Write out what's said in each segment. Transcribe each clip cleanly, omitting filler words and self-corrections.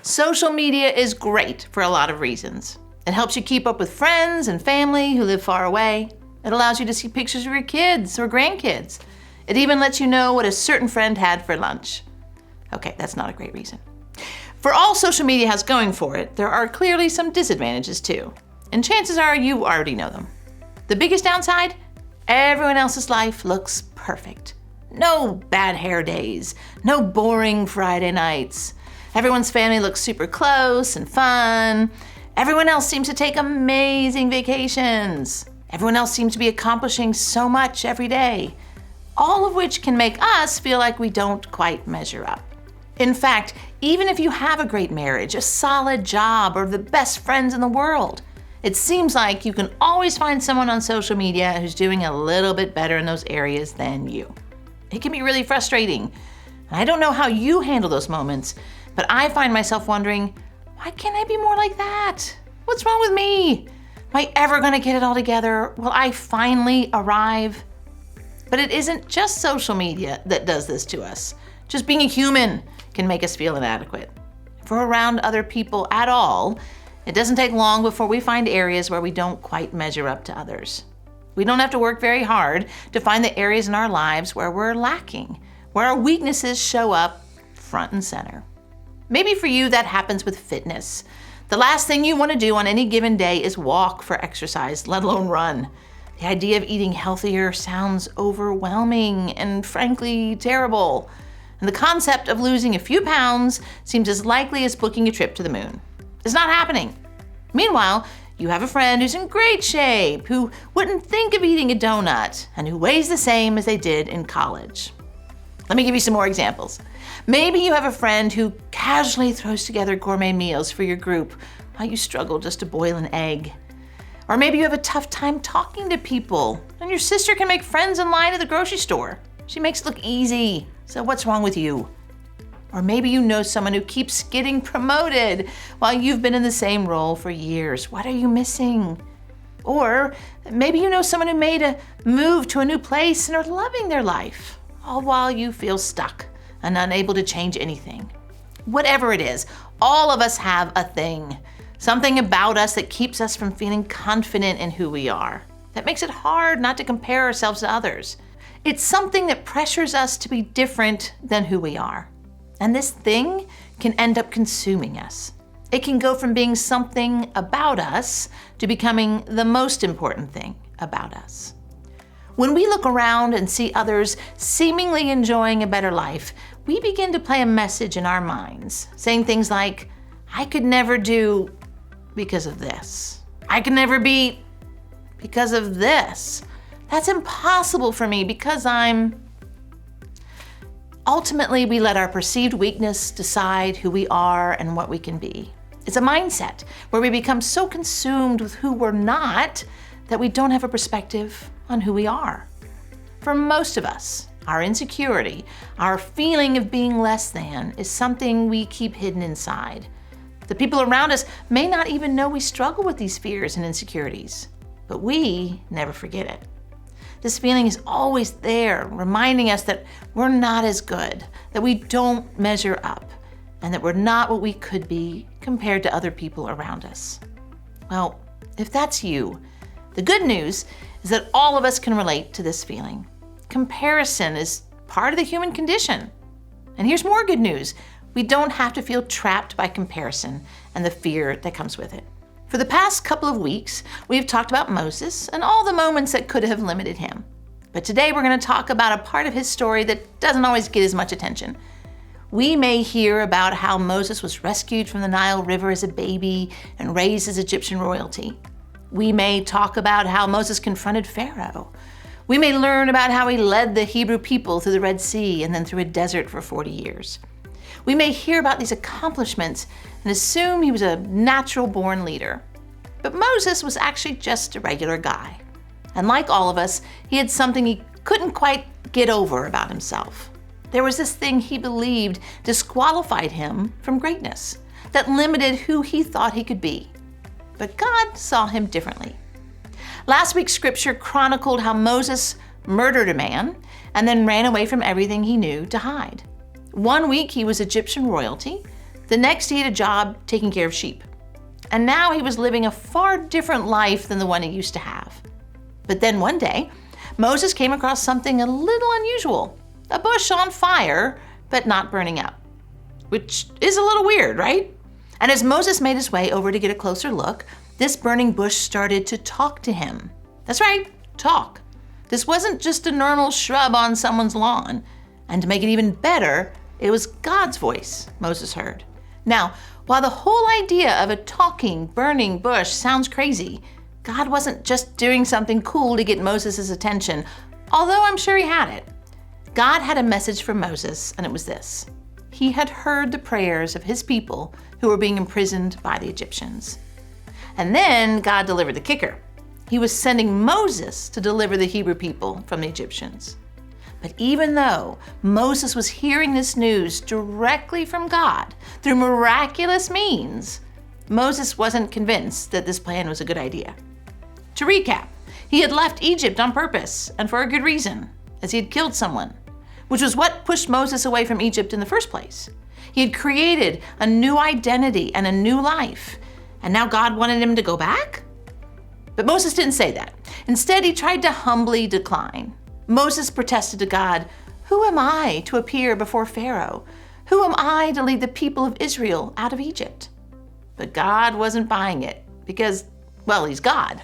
Social media is great for a lot of reasons. It helps you keep up with friends and family who live far away. It allows you to see pictures of your kids or grandkids. It even lets you know what a certain friend had for lunch. Okay, that's not a great reason. For all social media has going for it, there are clearly some disadvantages too. And chances are you already know them. The biggest downside? Everyone else's life looks perfect. No bad hair days, no boring Friday nights. Everyone's family looks super close and fun. Everyone else seems to take amazing vacations. Everyone else seems to be accomplishing so much every day. All of which can make us feel like we don't quite measure up. In fact, even if you have a great marriage, a solid job, or the best friends in the world, it seems like you can always find someone on social media who's doing a little bit better in those areas than you. It can be really frustrating. And I don't know how you handle those moments, but I find myself wondering, why can't I be more like that? What's wrong with me? Am I ever gonna get it all together? Will I finally arrive? But it isn't just social media that does this to us. Just being a human can make us feel inadequate. If we're around other people at all, it doesn't take long before we find areas where we don't quite measure up to others. We don't have to work very hard to find the areas in our lives where we're lacking, where our weaknesses show up front and center. Maybe for you that happens with fitness. The last thing you want to do on any given day is walk for exercise, let alone run. The idea of eating healthier sounds overwhelming and frankly terrible. And the concept of losing a few pounds seems as likely as booking a trip to the moon. It's not happening. Meanwhile, you have a friend who's in great shape, who wouldn't think of eating a donut, and who weighs the same as they did in college. Let me give you some more examples. Maybe you have a friend who casually throws together gourmet meals for your group while you struggle just to boil an egg. Or maybe you have a tough time talking to people, and your sister can make friends in line at the grocery store. She makes it look easy, so what's wrong with you? Or maybe you know someone who keeps getting promoted while you've been in the same role for years. What are you missing? Or maybe you know someone who made a move to a new place and are loving their life, all while you feel stuck and unable to change anything. Whatever it is, all of us have a thing, something about us that keeps us from feeling confident in who we are, that makes it hard not to compare ourselves to others. It's something that pressures us to be different than who we are. And this thing can end up consuming us. It can go from being something about us to becoming the most important thing about us. When we look around and see others seemingly enjoying a better life, we begin to play a message in our minds, saying things like, I could never do because of this. I could never be because of this. That's impossible for me because I'm... Ultimately, we let our perceived weakness decide who we are and what we can be. It's a mindset where we become so consumed with who we're not that we don't have a perspective on who we are. For most of us, our insecurity, our feeling of being less than, is something we keep hidden inside. The people around us may not even know we struggle with these fears and insecurities, but we never forget it. This feeling is always there, reminding us that we're not as good, that we don't measure up, and that we're not what we could be compared to other people around us. Well, if that's you, the good news is that all of us can relate to this feeling. Comparison is part of the human condition. And here's more good news. We don't have to feel trapped by comparison and the fear that comes with it. For the past couple of weeks, we've talked about Moses and all the moments that could have limited him. But today we're going to talk about a part of his story that doesn't always get as much attention. We may hear about how Moses was rescued from the Nile River as a baby and raised as Egyptian royalty. We may talk about how Moses confronted Pharaoh. We may learn about how he led the Hebrew people through the Red Sea and then through a desert for 40 years. We may hear about these accomplishments and assume he was a natural-born leader. But Moses was actually just a regular guy. And like all of us, he had something he couldn't quite get over about himself. There was this thing he believed disqualified him from greatness, that limited who he thought he could be. But God saw him differently. Last week's scripture chronicled how Moses murdered a man and then ran away from everything he knew to hide. 1 week he was Egyptian royalty. The next he had a job taking care of sheep. And now he was living a far different life than the one he used to have. But then one day, Moses came across something a little unusual. A bush on fire, but not burning up. Which is a little weird, right? And as Moses made his way over to get a closer look, this burning bush started to talk to him. That's right, talk. This wasn't just a normal shrub on someone's lawn. And to make it even better, it was God's voice Moses heard. Now, while the whole idea of a talking, burning bush sounds crazy, God wasn't just doing something cool to get Moses' attention, although I'm sure he had it. God had a message for Moses, and it was this. He had heard the prayers of his people who were being imprisoned by the Egyptians. And then God delivered the kicker. He was sending Moses to deliver the Hebrew people from the Egyptians. But even though Moses was hearing this news directly from God through miraculous means, Moses wasn't convinced that this plan was a good idea. To recap, he had left Egypt on purpose and for a good reason, as he had killed someone, which was what pushed Moses away from Egypt in the first place. He had created a new identity and a new life, and now God wanted him to go back? But Moses didn't say that. Instead, he tried to humbly decline. Moses protested to God, "Who am I to appear before Pharaoh? Who am I to lead the people of Israel out of Egypt?" But God wasn't buying it because, well, he's God.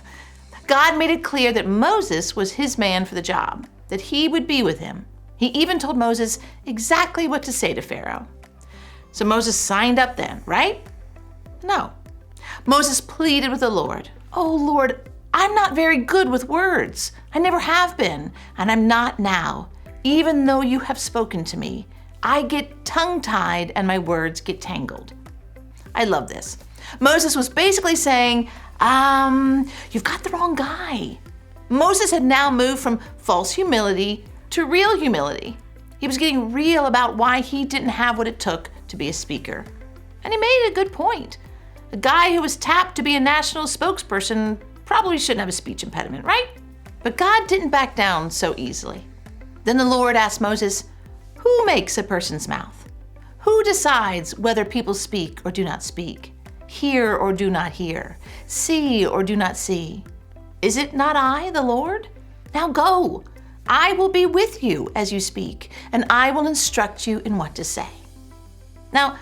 God made it clear that Moses was his man for the job, that he would be with him. He even told Moses exactly what to say to Pharaoh. So Moses signed up then, right? No. Moses pleaded with the Lord, "Oh Lord, I'm not very good with words. I never have been, and I'm not now. Even though you have spoken to me, I get tongue-tied and my words get tangled." I love this. Moses was basically saying, you've got the wrong guy. Moses had now moved from false humility to real humility. He was getting real about why he didn't have what it took to be a speaker. And he made a good point. A guy who was tapped to be a national spokesperson probably shouldn't have a speech impediment, right? But God didn't back down so easily. Then the Lord asked Moses, "Who makes a person's mouth? Who decides whether people speak or do not speak, hear or do not hear, see or do not see? Is it not I, the Lord? Now go. I will be with you as you speak, and I will instruct you in what to say." Now,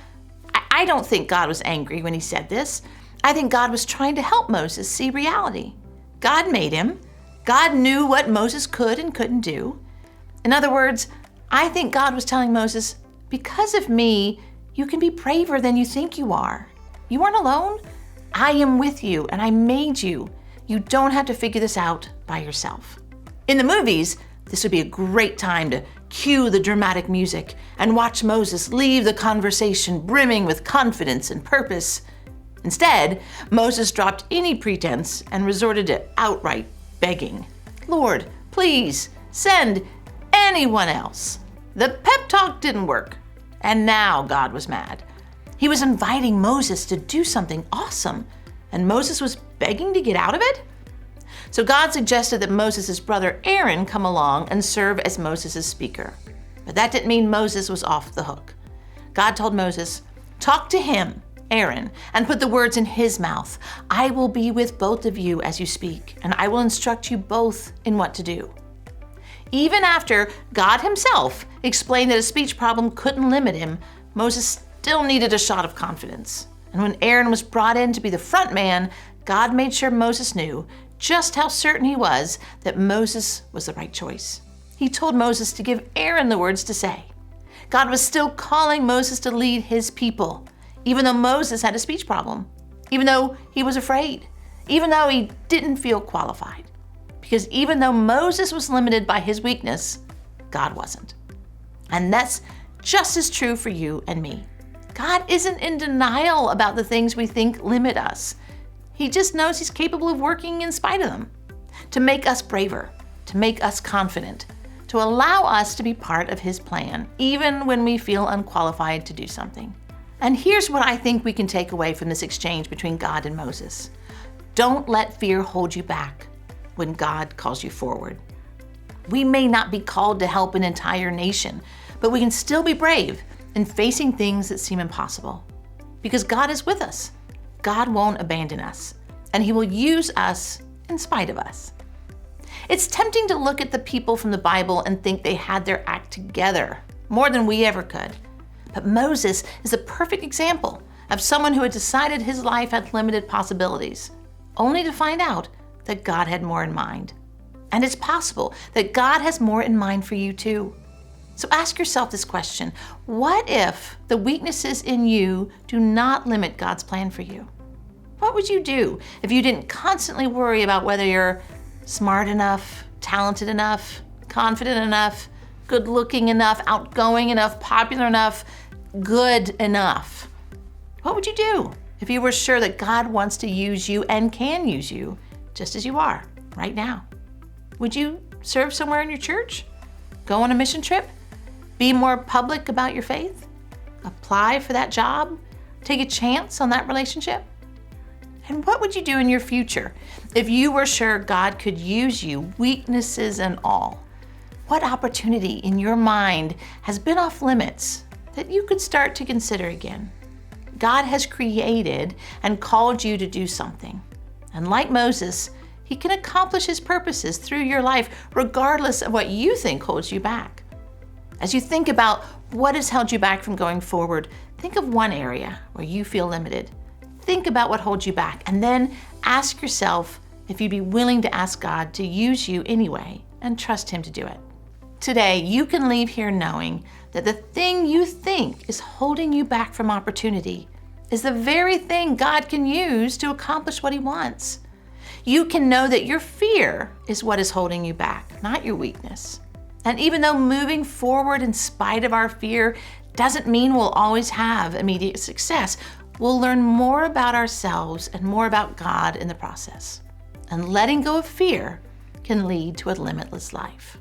I don't think God was angry when he said this. I think God was trying to help Moses see reality. God made him. God knew what Moses could and couldn't do. In other words, I think God was telling Moses, because of me, you can be braver than you think you are. You aren't alone. I am with you, and I made you. You don't have to figure this out by yourself. In the movies, this would be a great time to cue the dramatic music and watch Moses leave the conversation brimming with confidence and purpose. Instead, Moses dropped any pretense and resorted to outright begging. "Lord, please send anyone else." The pep talk didn't work, and now God was mad. He was inviting Moses to do something awesome, and Moses was begging to get out of it? So God suggested that Moses' brother Aaron come along and serve as Moses' speaker. But that didn't mean Moses was off the hook. God told Moses, "Talk to him, Aaron, and put the words in his mouth. I will be with both of you as you speak, and I will instruct you both in what to do." Even after God himself explained that a speech problem couldn't limit him, Moses still needed a shot of confidence. And when Aaron was brought in to be the front man, God made sure Moses knew just how certain he was that Moses was the right choice. He told Moses to give Aaron the words to say. God was still calling Moses to lead his people, even though Moses had a speech problem, even though he was afraid, even though he didn't feel qualified. Because even though Moses was limited by his weakness, God wasn't. And that's just as true for you and me. God isn't in denial about the things we think limit us. He just knows he's capable of working in spite of them, to make us braver, to make us confident, to allow us to be part of his plan, even when we feel unqualified to do something. And here's what I think we can take away from this exchange between God and Moses. Don't let fear hold you back when God calls you forward. We may not be called to help an entire nation, but we can still be brave in facing things that seem impossible. because God is with us. God won't abandon us, and He will use us in spite of us. It's tempting to look at the people from the Bible and think they had their act together more than we ever could. But Moses is a perfect example of someone who had decided his life had limited possibilities, only to find out that God had more in mind. And it's possible that God has more in mind for you too. So ask yourself this question: what if the weaknesses in you do not limit God's plan for you? What would you do if you didn't constantly worry about whether you're smart enough, talented enough, confident enough, good-looking enough, outgoing enough, popular enough, good enough? What would you do if you were sure that God wants to use you and can use you just as you are right now? Would you serve somewhere in your church? Go on a mission trip? Be more public about your faith? Apply for that job? Take a chance on that relationship? And what would you do in your future if you were sure God could use you, weaknesses and all? What opportunity in your mind has been off limits that you could start to consider again? God has created and called you to do something. And like Moses, He can accomplish His purposes through your life regardless of what you think holds you back. As you think about what has held you back from going forward, think of one area where you feel limited. Think about what holds you back, and then ask yourself if you'd be willing to ask God to use you anyway and trust Him to do it. Today, you can leave here knowing that the thing you think is holding you back from opportunity is the very thing God can use to accomplish what He wants. You can know that your fear is what is holding you back, not your weakness. And even though moving forward in spite of our fear doesn't mean we'll always have immediate success, we'll learn more about ourselves and more about God in the process. And letting go of fear can lead to a limitless life.